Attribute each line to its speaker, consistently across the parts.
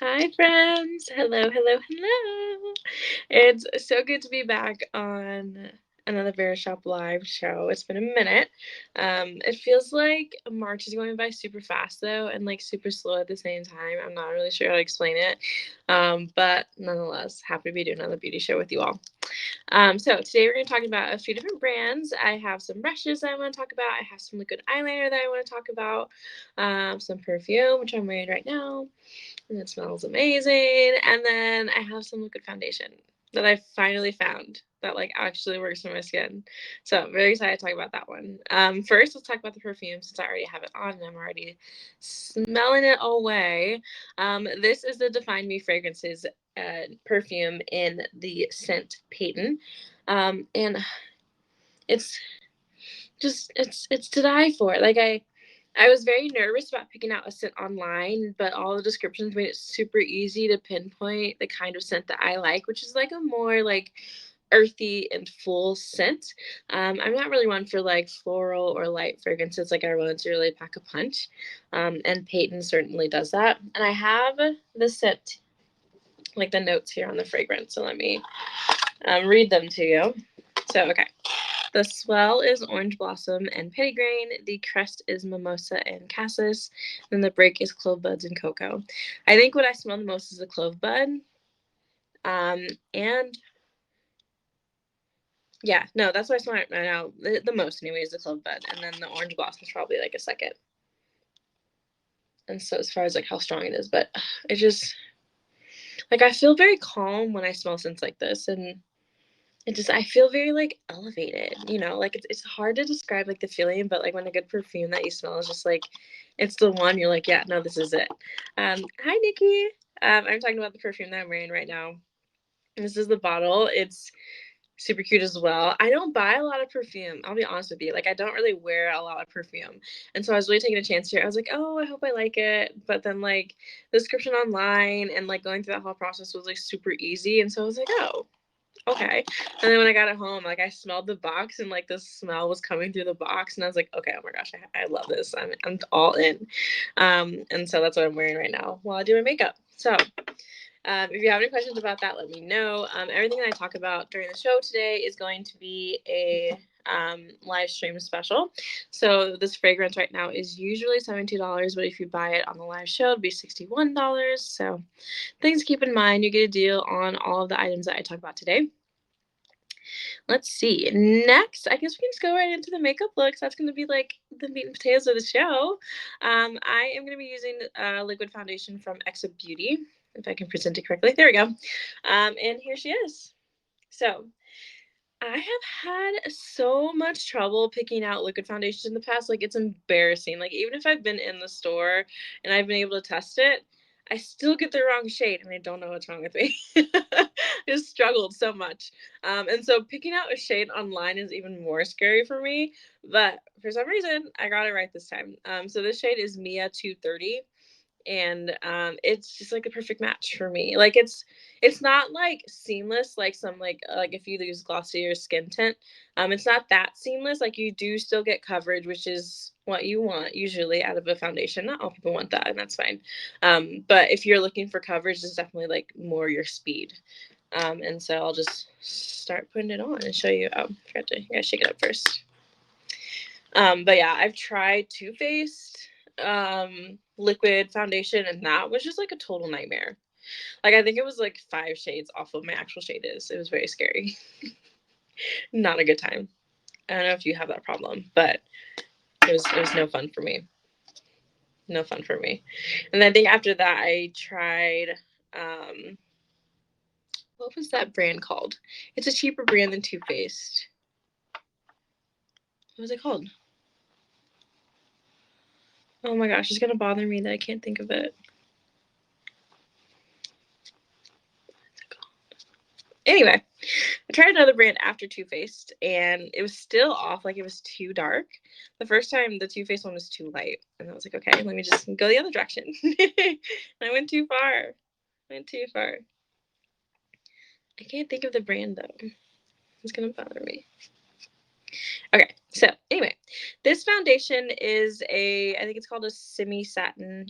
Speaker 1: Hi, friends. Hello, hello, hello. It's so good to be back on another Verishop live show. It's been a minute. It feels like March is going by super fast, though, and like super slow at the same time. I'm not really sure how to explain it. But nonetheless, happy to be doing another beauty show with you all. So today we're going to talk about a few different brands. I have some brushes that I want to talk about. I have some liquid eyeliner that I want to talk about. Some perfume, which I'm wearing right now, and it smells amazing. And then I have some liquid foundation that I finally found that like actually works for my skin. So I'm very excited to talk about that one. First, let's talk about the perfume since I already have it on and I'm already smelling it away. This is the Define Me Fragrances perfume in the scent Peyton. And it's it's to die for. I was very nervous about picking out a scent online, but all the descriptions made it super easy to pinpoint the kind of scent that I like, which is like a more like earthy and full scent. I'm not really one for like floral or light fragrances. Like I want to really pack a punch, and Peyton certainly does that. And I have the scent, like the notes here on the fragrance. So let me read them to you. So okay. The swell is orange blossom and petitgrain. The crest is mimosa and cassis. Then the break is clove buds and cocoa. I think what I smell the most is the clove bud. And yeah, no, that's what I smell right now. The most, anyway, is the clove bud. And then the orange blossom is probably like a second. And so as far as like how strong it is, but it just like I feel very calm when I smell scents like this. And I feel very like elevated, like it's hard to describe like the feeling, but like when a good perfume that you smell is just like it's the one you're like, yeah, no, this is it. Hi Nikki. I'm talking about the perfume that I'm wearing right now. This is the bottle. It's super cute as well. I don't buy a lot of perfume, I'll be honest with you. Like I don't really wear a lot of perfume. And so I was really taking a chance here. I was like, oh, I hope I like it. But then like the description online and like going through that whole process was like super easy. And so I was like, oh, okay. And then when I got it home, like I smelled the box and like the smell was coming through the box, and I was like, okay, oh my gosh, I love this. I'm all in. And so that's what I'm wearing right now while I do my makeup. So if you have any questions about that, let me know. Everything that I talk about during the show today is going to be a live stream special. So this fragrance right now is usually $72, but if you buy it on the live show, it'd be $61. So things to keep in mind. You get a deal on all of the items that I talk about today. Let's see. Next, I guess we can just go right into the makeup looks. That's going to be like the meat and potatoes of the show. I am going to be using liquid foundation from Exa Beauty, if I can present it correctly. There we go. And here she is. So I have had so much trouble picking out liquid foundations in the past. Like, it's embarrassing. Like, even if I've been in the store and I've been able to test it, I still get the wrong shade, and I don't know what's wrong with me. I just struggled so much. And so picking out a shade online is even more scary for me. But for some reason, I got it right this time. So this shade is Mia 230, and it's just like a perfect match for me. Like it's not like seamless like some like if you use glossier skin tint. It's not that seamless. Like you do still get coverage, which is what you want usually out of a foundation. Not all people want that, and that's fine. But if you're looking for coverage, it's definitely like more your speed. And so I'll just start putting it on and show you. Oh, I forgot to, you gotta shake it up first. But yeah, I've tried Too Faced liquid foundation, and that was just like a total nightmare. Like I think it was like 5 shades off of my actual shade is. It was very scary. Not a good time. I don't know if you have that problem, but it was no fun for me. No fun for me. And then I think after that I tried what was that brand called? It's a cheaper brand than Too Faced. What was it called? Oh my gosh, it's gonna bother me that I can't think of it. Anyway, I tried another brand after Too Faced, and it was still off. Like it was too dark. The first time, the Too Faced one was too light, and I was like, okay, let me just go the other direction. And I went too far. Went too far. I can't think of the brand though. It's gonna bother me. Okay, so anyway, this foundation is I think it's called a semi-satin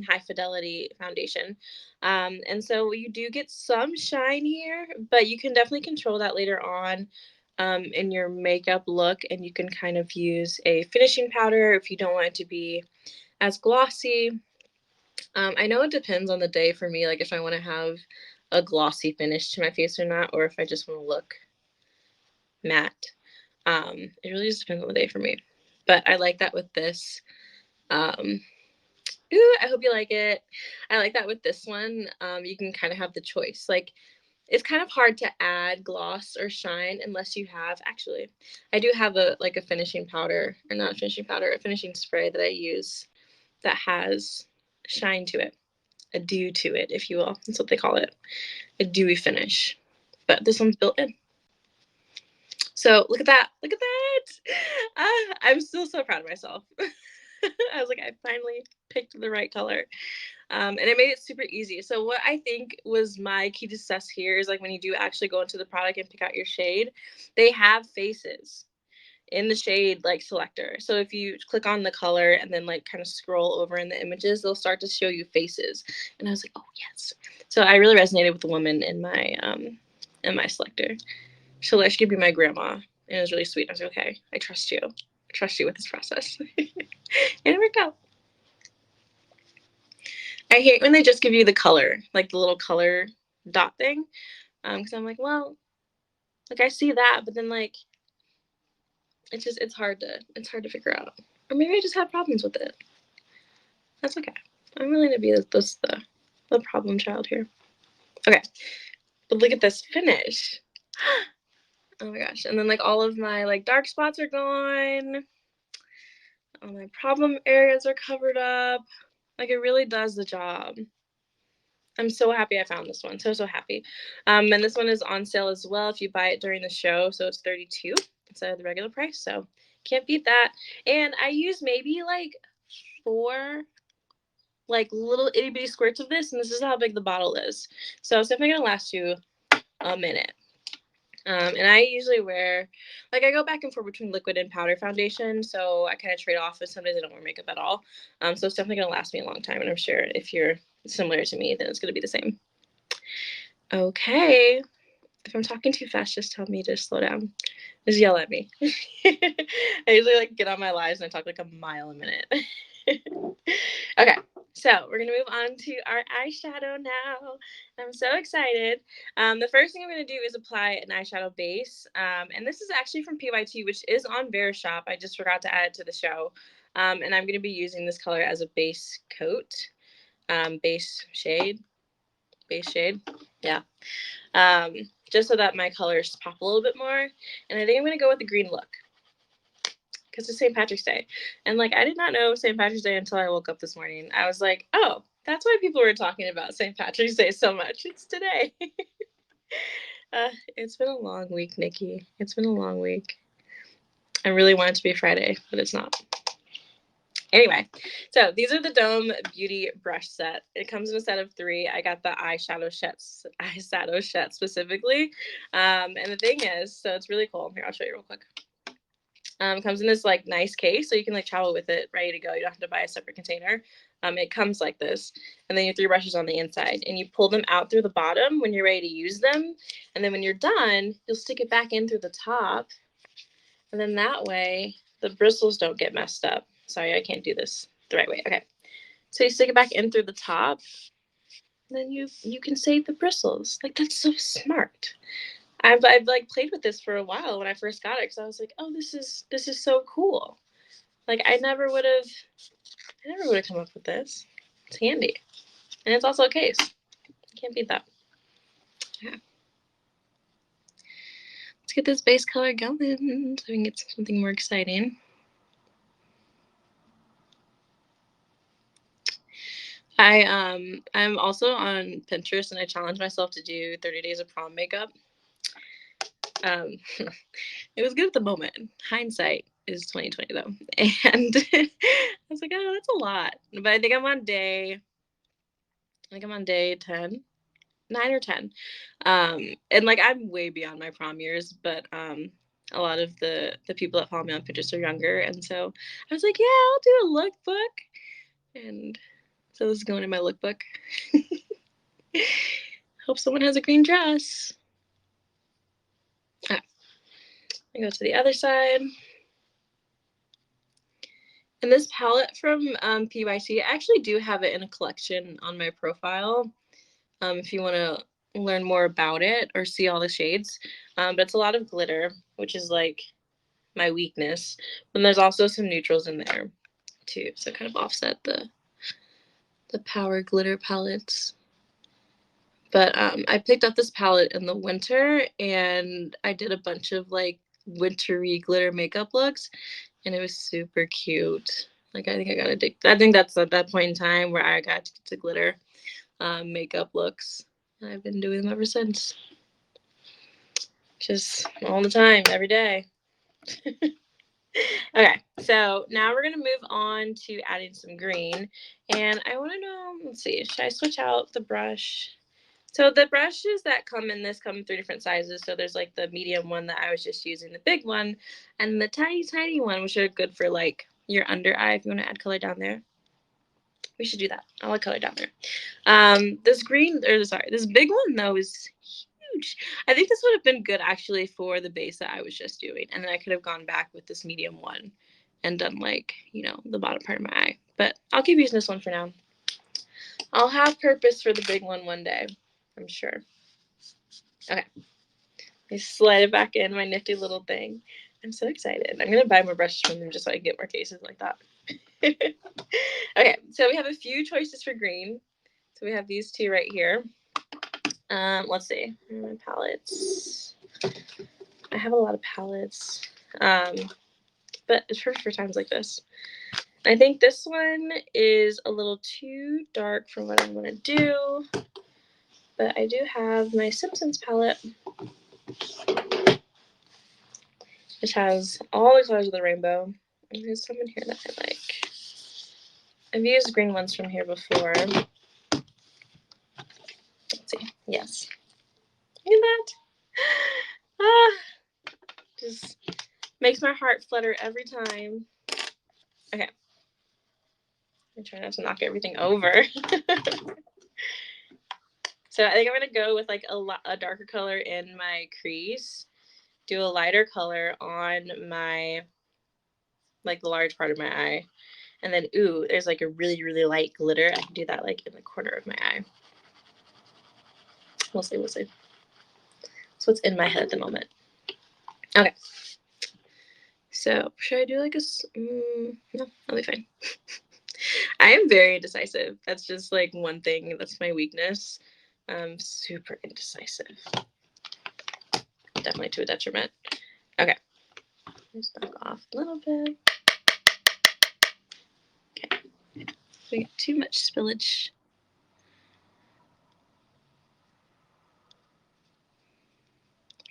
Speaker 1: high fidelity foundation. And so you do get some shine here, but you can definitely control that later on in your makeup look, and you can kind of use a finishing powder if you don't want it to be as glossy. I know it depends on the day for me, like if I want to have a glossy finish to my face or not, or if I just want to look matte. It really just depends on the day for me. But I like that with this. Um, I hope you like it. I like that with this one. You can kind of have the choice. Like, it's kind of hard to add gloss or shine unless you have, actually, I do have a finishing powder, or not a finishing powder, a finishing spray that I use that has shine to it, a dew to it, if you will. That's what they call it, a dewy finish. But this one's built in. So look at that. Look at that. I'm still so proud of myself. I was like, I finally picked the right color. And it made it super easy. So what I think was my key to success here is like when you do actually go into the product and pick out your shade, they have faces in the shade like selector. So if you click on the color and then like kind of scroll over in the images, they'll start to show you faces. And I was like, oh yes. So I really resonated with the woman in my selector. She could be my grandma. And it was really sweet. I was like, okay, I trust you. I trust you with this process. And it worked out. I hate when they just give you the color, like the little color dot thing. Because I'm like, well, like I see that, but then like it's hard to figure out. Or maybe I just have problems with it. That's okay. I'm willing to be the problem child here. Okay. But look at this finish. Oh my gosh. And then like all of my like dark spots are gone. All my problem areas are covered up. Like it really does the job. I'm so happy I found this one. So happy. And this one is on sale as well if you buy it during the show. So it's $32 instead of the regular price. So can't beat that. And I use maybe like 4 like little itty bitty squirts of this, and this is how big the bottle is. So it's definitely gonna last you a minute. And I usually wear, like, I go back and forth between liquid and powder foundation, so I kind of trade off, and some days I don't wear makeup at all. So it's definitely gonna last me a long time, and I'm sure if you're similar to me, then it's gonna be the same. Okay. If I'm talking too fast, just tell me to slow down. Just yell at me. I usually like get on my lives and I talk like a mile a minute. Okay, so we're gonna move on to our eyeshadow now. I'm so excited. The first thing I'm gonna do is apply an eyeshadow base, and this is actually from PYT, which is on Verishop. I just forgot to add it to the show, and I'm gonna be using this color as a base coat, base shade, yeah. Just so that my colors pop a little bit more. And I think I'm gonna go with the green look because it's St. Patrick's Day. And like I did not know St. Patrick's Day until I woke up this morning. I was like, oh, that's why people were talking about St. Patrick's Day so much. It's today. It's been a long week, Nikki. It's been a long week. I really want it to be Friday, but it's not. Anyway, so these are the Dome Beauty brush set. It comes in a set of 3. I got the eyeshadow set specifically. And the thing is, so it's really cool. Here, I'll show you real quick. Comes in this like nice case, so you can like travel with it ready to go. You don't have to buy a separate container. It comes like this, and then your 3 brushes on the inside, and you pull them out through the bottom when you're ready to use them, and then when you're done, you'll stick it back in through the top, and then that way the bristles don't get messed up. Sorry, I can't do this the right way. Okay, so you stick it back in through the top, and then you can save the bristles. Like that's so smart. I've like played with this for a while when I first got it because I was like, oh, this is so cool. Like I never would have come up with this. It's handy, and it's also a case. Can't beat that. Yeah. Let's get this base color going so we can get something more exciting. I'm also on Pinterest and I challenged myself to do 30 days of prom makeup. It was good at the moment. Hindsight is 2020 though. And I was like, oh, that's a lot. But I think I'm on day 10, 9 or 10. And like I'm way beyond my prom years, but a lot of the people that follow me on Pinterest are younger, and so I was like, yeah, I'll do a lookbook, and so this is going in my lookbook. Hope someone has a green dress. I go to the other side. And this palette from PYT, I actually do have it in a collection on my profile. If you want to learn more about it or see all the shades. But it's a lot of glitter, which is like my weakness. And there's also some neutrals in there too, so kind of offset the power glitter palettes. But I picked up this palette in the winter, and I did a bunch of like wintry glitter makeup looks, and it was super cute. Like I think I got addicted. I think that's at that point in time where I got to glitter makeup looks, and I've been doing them ever since. Just all the time, every day. Okay, so now we're gonna move on to adding some green, and I want to know. Let's see, should I switch out the brush? So the brushes that come in this come in 3 different sizes. So there's like the medium one that I was just using, the big one, and the tiny one, which are good for like your under eye if you want to add color down there. We should do that. I'll add color down there. This big one though is huge. I think this would have been good actually for the base that I was just doing, and then I could have gone back with this medium one and done like, you know, the bottom part of my eye. But I'll keep using this one for now. I'll have purpose for the big one day, I'm sure. Okay. I slide it back in my nifty little thing. I'm so excited. I'm going to buy more brushes from them just so I can get more cases like that. Okay, so we have a few choices for green. So we have these two right here. Let's see. My palettes. I have a lot of palettes. But it's perfect for times like this. I think this one is a little too dark for what I want to do. But I do have my Simpsons palette, which has all the colors of the rainbow. And there's some in here that I like. I've used green ones from here before. Let's see. Yes. Look at that. Just makes my heart flutter every time. Okay. I'm trying not to knock everything over. So I think I'm going to go with like a darker color in my crease. Do a lighter color on my, like the large part of my eye. And then, ooh, there's like a really, really light glitter. I can do that like in the corner of my eye. We'll see. That's what's in my head at the moment. Okay. So should I do like no, I'll be fine. I am very indecisive. That's just like one thing. That's my weakness. I'm super indecisive. Definitely to a detriment. Okay. Just back off a little bit. Okay. We got too much spillage.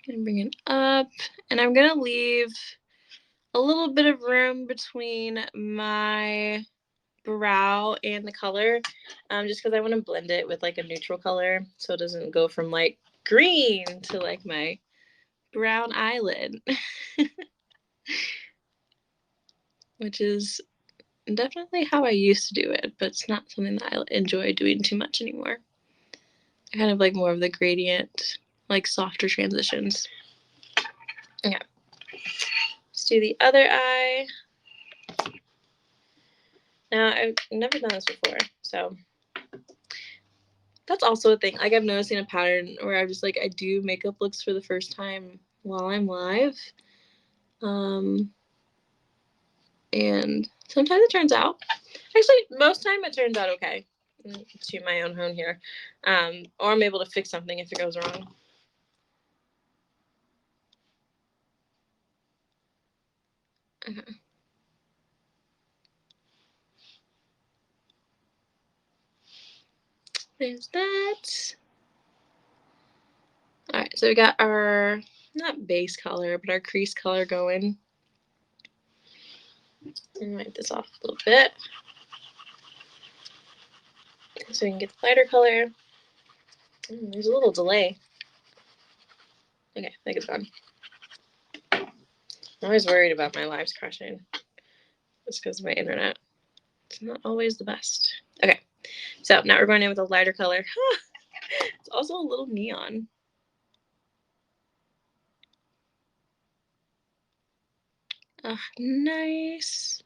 Speaker 1: I'm gonna bring it up, and I'm gonna leave a little bit of room between my brow and the color, just because I want to blend it with like a neutral color so it doesn't go from like green to like my brown eyelid. Which is definitely how I used to do it, but it's not something that I enjoy doing too much anymore. I kind of like more of the gradient, like softer transitions. Okay. Let's do the other eye. Now, I've never done this before, so that's also a thing. Like, I'm noticing a pattern where I'm just like, I do makeup looks for the first time while I'm live. And sometimes it turns out, actually, most time it turns out okay. To my own horn here. Or I'm able to fix something if it goes wrong. Okay. There's that. Alright, so we got our, not base color, but our crease color going. And wipe this off a little bit. So we can get the lighter color. There's a little delay. Okay, I think it's gone. I'm always worried about my lives crashing. Just because of my internet. It's not always the best. Okay, so now we're going in with a lighter color. It's also a little neon. Nice.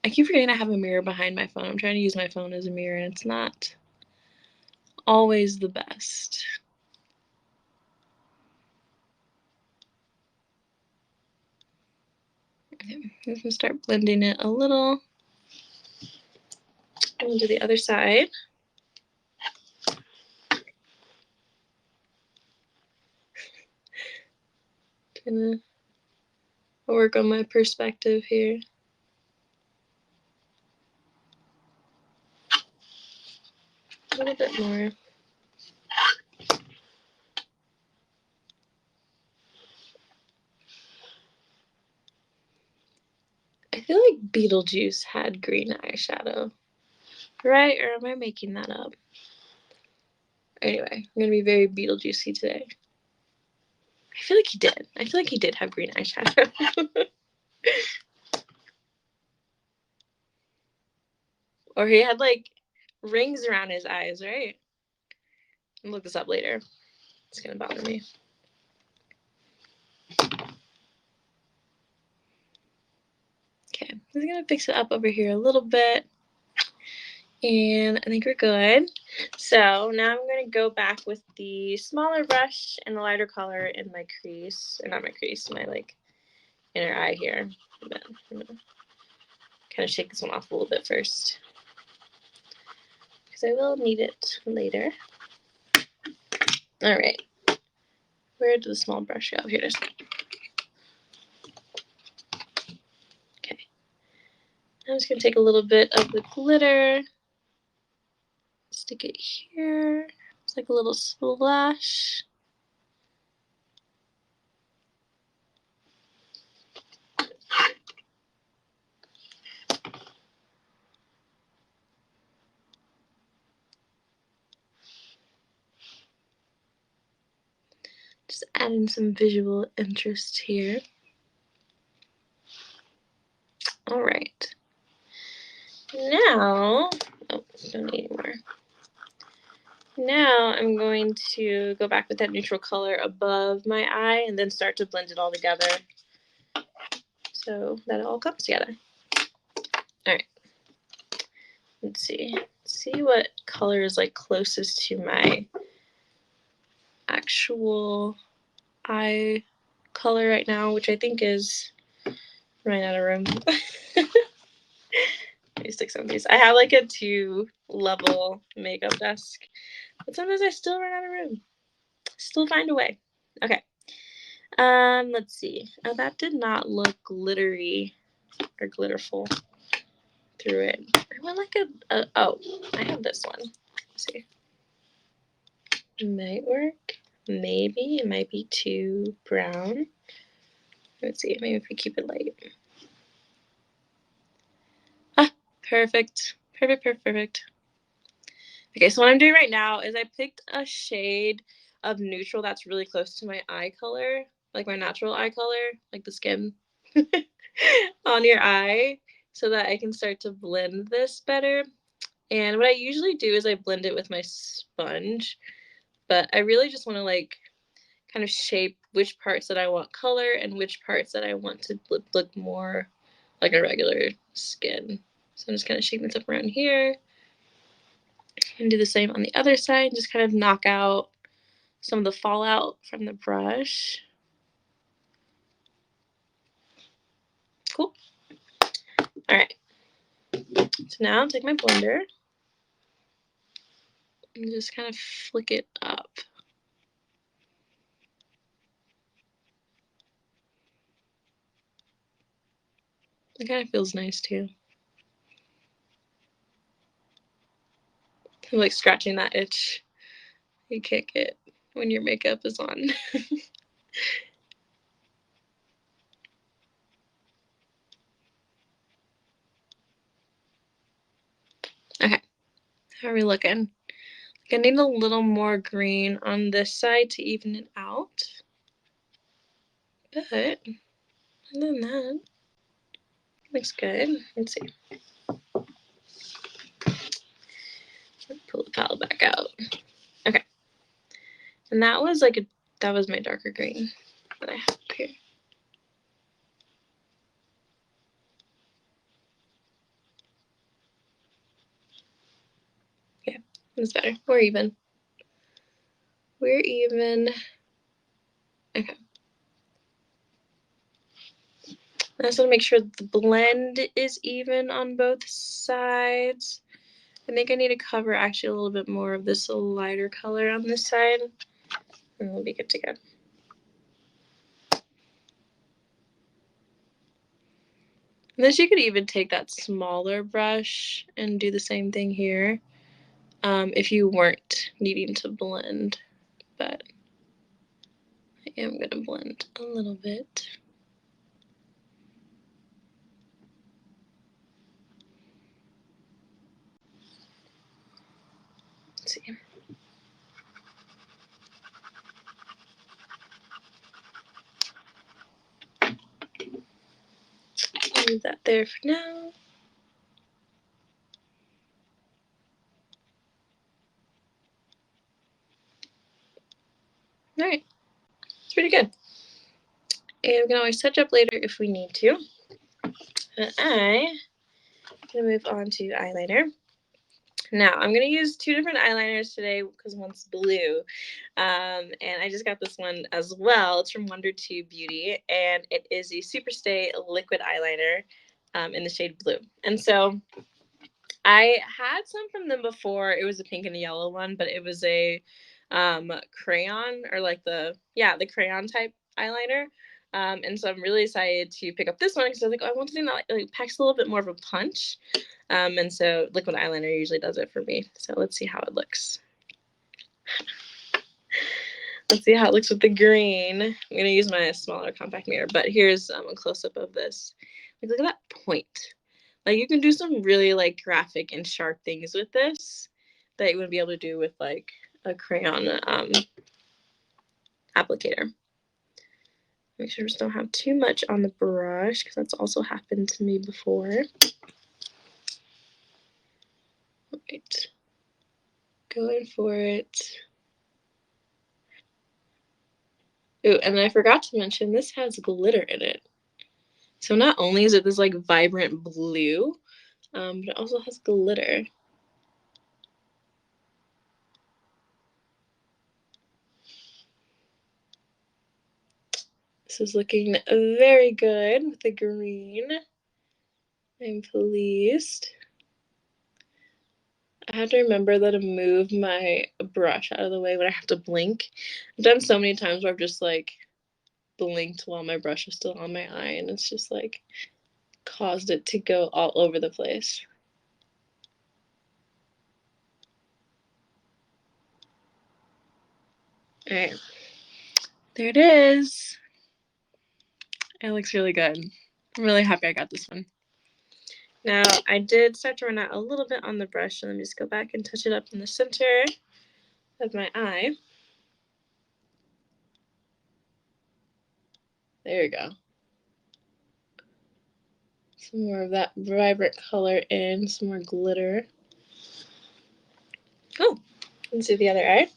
Speaker 1: I keep forgetting I have a mirror behind my phone. I'm trying to use my phone as a mirror, and it's not always the best. Okay, I'm going to start blending it a little. And we'll do the other side. Gonna work on my perspective here. A little bit more. I feel like Beetlejuice had green eyeshadow. Right? Or am I making that up? Anyway, I'm going to be very Beetlejuicy today. I feel like he did. I feel like he did have green eyeshadow. Or he had like rings around his eyes, right? I'll look this up later. It's going to bother me. Okay, I'm just going to fix it up over here a little bit. And I think we're good. So now I'm going to go back with the smaller brush and the lighter color in my crease. Or not my crease, my like inner eye here. But I'm going to kind of shake this one off a little bit first, because I will need it later. All right. Where did the small brush go? Here it is. Okay. I'm just going to take a little bit of the glitter, stick it here. It's like a little splash. Just adding some visual interest here. All right. Now, oh, don't need anymore. Now I'm going to go back with that neutral color above my eye and then start to blend it all together so that it all comes together. All right. Let's see. See what color is like closest to my actual eye color right now, which I think is running out of room. Let me stick some of these. I have like a 2-level makeup desk, but sometimes I still run out of room. Still find a way. Okay. Let's see. Oh, that did not look glittery or glitterful through it. I want like oh, I have this one. Let's see. It might work. Maybe it might be too brown. Let's see. Maybe if we keep it light. Ah, perfect. Perfect, perfect, perfect. Okay, so what I'm doing right now is I picked a shade of neutral that's really close to my eye color, like my natural eye color, like the skin on your eye, so that I can start to blend this better. And what I usually do is I blend it with my sponge, but I really just want to like kind of shape which parts that I want color and which parts that I want to look more like a regular skin. So I'm just kind of shaping this up around here. And do the same on the other side, just kind of knock out some of the fallout from the brush. Cool. All right. So now I'll take my blender and just kind of flick it up. It kind of feels nice too. I'm like scratching that itch you can't get when your makeup is on. Okay. How are we looking? I need a little more green on this side to even it out. But other than that, looks good. Let's see. Pull the palette back out. Okay. And that was like that was my darker green that I have up here. Okay, that's better. We're even. We're even. Okay. I just want to make sure the blend is even on both sides. I think I need to cover actually a little bit more of this lighter color on this side, and we'll be good to go. And then you could even take that smaller brush and do the same thing here, if you weren't needing to blend. But I am going to blend a little bit. Let's see. Leave that there for now. All right, it's pretty good. And we can always touch up later if we need to. But I'm going to move on to eyeliner. Now, I'm going to use two different eyeliners today because one's blue. And I just got this one as well. It's from Wonder 2 Beauty. And it is a Superstay liquid eyeliner in the shade blue. And so I had some from them before. It was a pink and a yellow one, but it was a crayon, or like the crayon type eyeliner. And so I'm really excited to pick up this one because I was like, oh, I want something that like packs a little bit more of a punch. And so liquid eyeliner usually does it for me. So let's see how it looks. Let's see how it looks with the green. I'm going to use my smaller compact mirror, but here's a close-up of this. Like, look at that point. Like, you can do some really, like, graphic and sharp things with this that you wouldn't be able to do with, like, a crayon applicator. Make sure I just don't have too much on the brush because that's also happened to me before. All right. Going for it. Ooh, and I forgot to mention, this has glitter in it. So not only is it this, like, vibrant blue, but it also has glitter. This is looking very good with the green. I'm pleased. I have to remember that to move my brush out of the way when I have to blink. I've done so many times where I've just like blinked while my brush is still on my eye, and it's just like caused it to go all over the place. All right, there it is. It looks really good. I'm really happy I got this one. Now, I did start to run out a little bit on the brush, so let me just go back and touch it up in the center of my eye. There you go. Some more of that vibrant color in, some more glitter. Oh, let's do the other eye.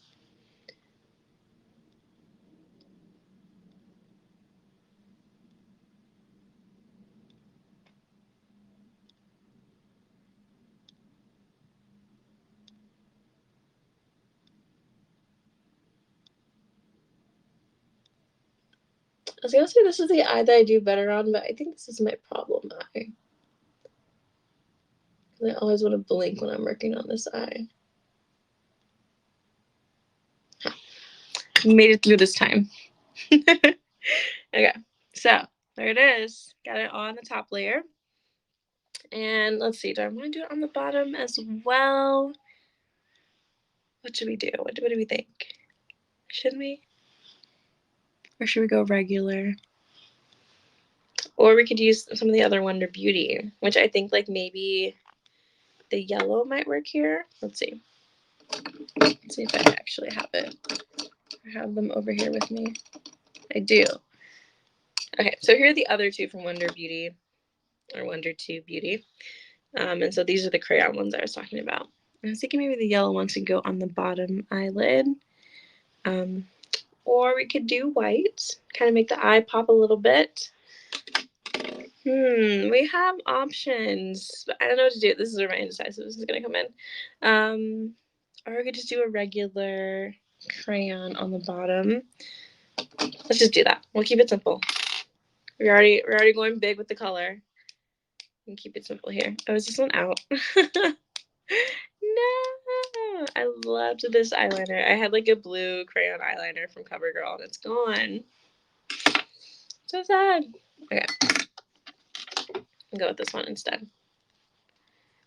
Speaker 1: I was gonna say this is the eye that I do better on, but I think this is my problem eye. I always want to blink when I'm working on this eye. Made it through this time. Okay, so there it is. Got it on the top layer. And let's see, do I want to do it on the bottom as well? What should we do? What do we think? Should we? Or should we go regular? Or we could use some of the other Wonder Beauty, which I think like maybe the yellow might work here. Let's see. Let's see if I actually have it. I have them over here with me. I do. Okay, so here are the other two from Wonder Beauty, or Wonder 2 Beauty. And so these are the crayon ones I was talking about. I was thinking maybe the yellow ones could go on the bottom eyelid. Or we could do white, kind of make the eye pop a little bit. We have options, but I don't know what to do. This is where my indecisiveness is going to come in. Or we could just do a regular crayon on the bottom. Let's just do that. We'll keep it simple. We're already going big with the color. And keep it simple here. Oh, is this one out? No, I loved this eyeliner. I had like a blue crayon eyeliner from CoverGirl and it's gone. So sad. Okay, I'll go with this one instead,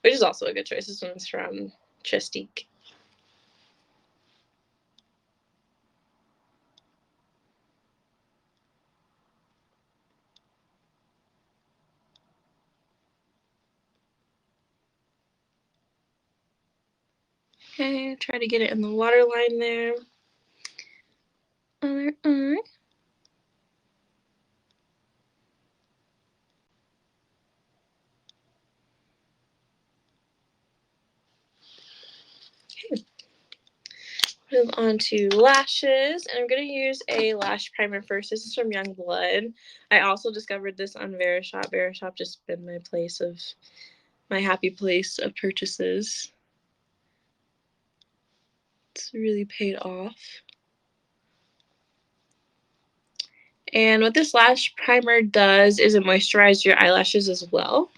Speaker 1: which is also a good choice. This one's from Tristique. Okay, try to get it in the waterline there. Other eye. Okay. Move on to lashes, and I'm going to use a lash primer first. This is from Youngblood. I also discovered this on Verishop. Verishop just been my happy place of purchases. It's really paid off. And what this lash primer does is it moisturizes your eyelashes as well.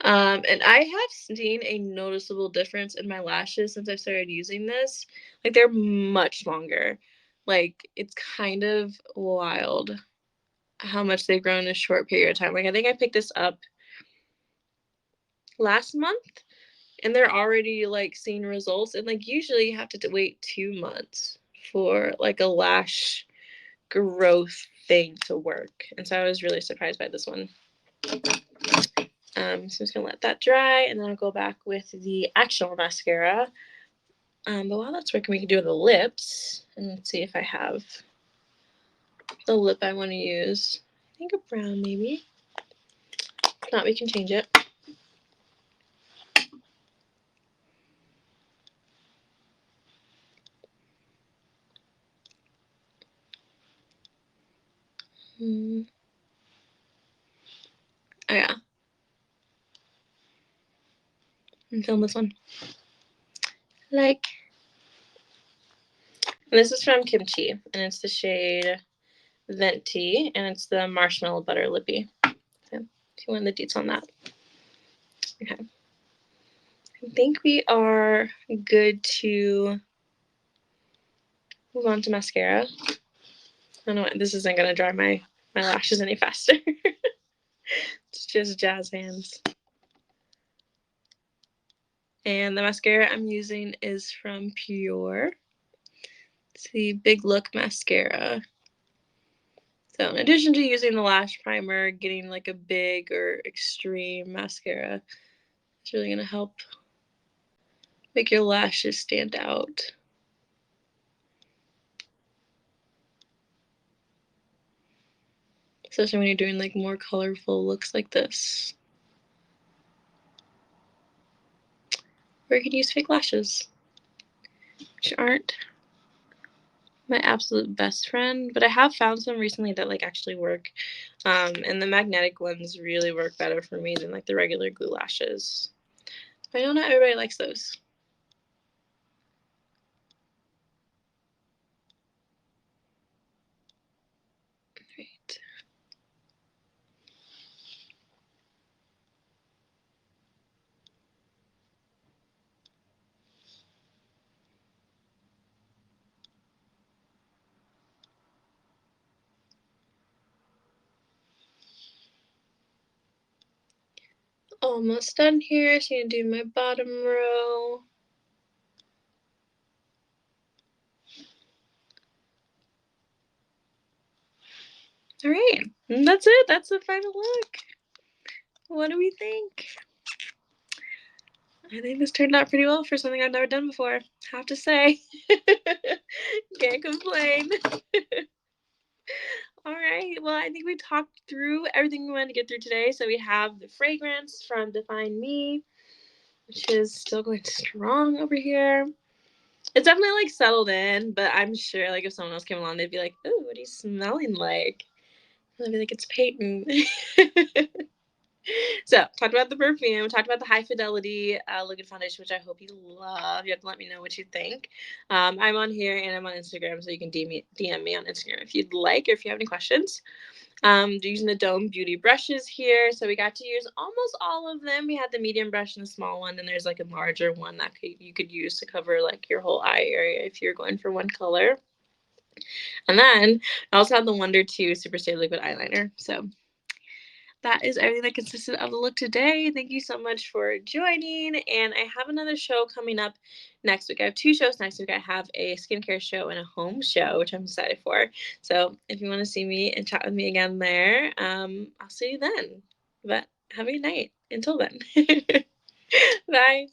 Speaker 1: And I have seen a noticeable difference in my lashes since I started using this. Like, they're much longer. Like, it's kind of wild how much they've grown in a short period of time. Like, I think I picked this up last month and they're already like seeing results. And like, usually you have to wait 2 months for like a lash growth thing to work. And so I was really surprised by this one. So I'm just gonna let that dry and then I'll go back with the actual mascara. But while that's working, we can do the lips. And let's see if I have the lip I want to use. I think a brown maybe. If not, we can change it. Oh yeah. And film this one. Like. And this is from Kimchi, and it's the shade Venti, and it's the Marshmallow Butter Lippy. So if you want the deets on that. Okay. I think we are good to move on to mascara. I don't know, this isn't going to dry my lashes any faster. It's just jazz hands. And the mascara I'm using is from Pure. It's the Big Look mascara. So in addition to using the lash primer, getting like a big or extreme mascara, it's really going to help make your lashes stand out. Especially when you're doing like more colorful looks like this. Or you can use fake lashes, which aren't my absolute best friend, but I have found some recently that like actually work. And the magnetic ones really work better for me than like the regular glue lashes. But I know not everybody likes those. Right. Almost done here, so I'm gonna do my bottom row. All right, and that's it. That's the final look. What do we think? I think this turned out pretty well for something I've never done before. Have to say. Can't complain. All right. Well, I think we talked through everything we wanted to get through today. So we have the fragrance from Define Me, which is still going strong over here. It's definitely like settled in, but I'm sure like if someone else came along, they'd be like, "Ooh, what are you smelling like?" And I'd be like, "It's Peyton." So talked about the perfume, talked about the high fidelity liquid foundation, which I hope you love. You have to let me know what you think. I'm on here and I'm on Instagram, so you can DM me on Instagram if you'd like, or if you have any questions. Using the Dome Beauty brushes here. So we got to use almost all of them. We had the medium brush and the small one, and there's like a larger one that you could use to cover like your whole eye area if you're going for one color. And then I also had the Wonder 2 Super Stay Liquid Eyeliner. So that is everything that consisted of the look today. Thank you so much for joining. And I have another show coming up next week. I have 2 shows next week. I have a skincare show and a home show, which I'm excited for. So if you want to see me and chat with me again there, I'll see you then. But have a good night. Until then. Bye.